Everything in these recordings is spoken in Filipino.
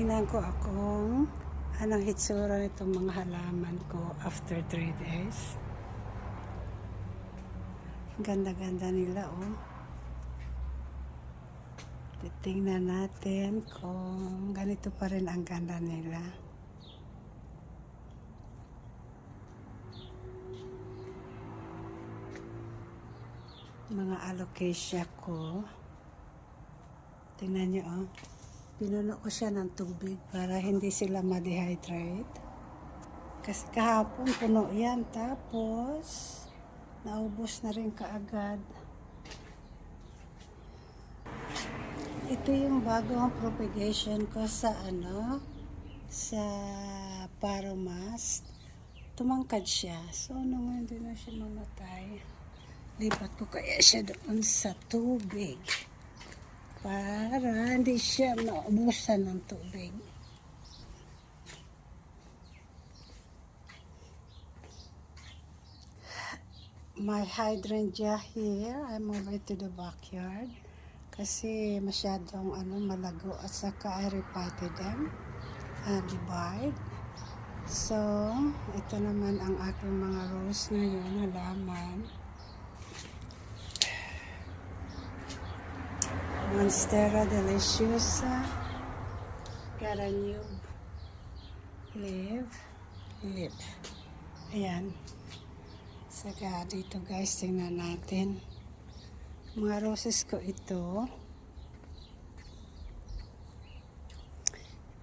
Tingnan ko akong anong hitsura nitong mga halaman ko after 3 days. Ganda-ganda nila, oh. Titingnan natin kung ganito pa rin ang ganda nila. Mga alocasia ko. Tingnan nyo, oh. Pinuno ko siya ng tubig para hindi sila ma-dehydrate. Kasi kahapon puno yan. Tapos, naubos na rin kaagad. Ito yung bagong propagation ko sa sa Paromas. Tumangkad siya. So, naman hindi na siya mamatay. Lipat ko kaya siya doon sa tubig para hindi siya maubusan ng tubig. My hydrangea here, I'm over to the backyard kasi masyadong malago at saka I repotted them and debarred. So, ito naman ang aking mga rose ngayon, halaman. Monstera deliciosa, got a new leaf. Ayan. Saka dito guys, tingnan natin. Mga roses ko ito.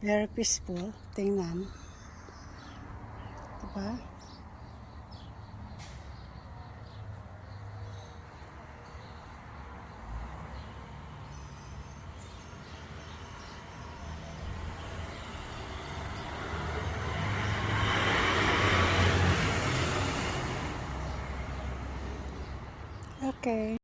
Very peaceful. Tingnan. Diba? Okay.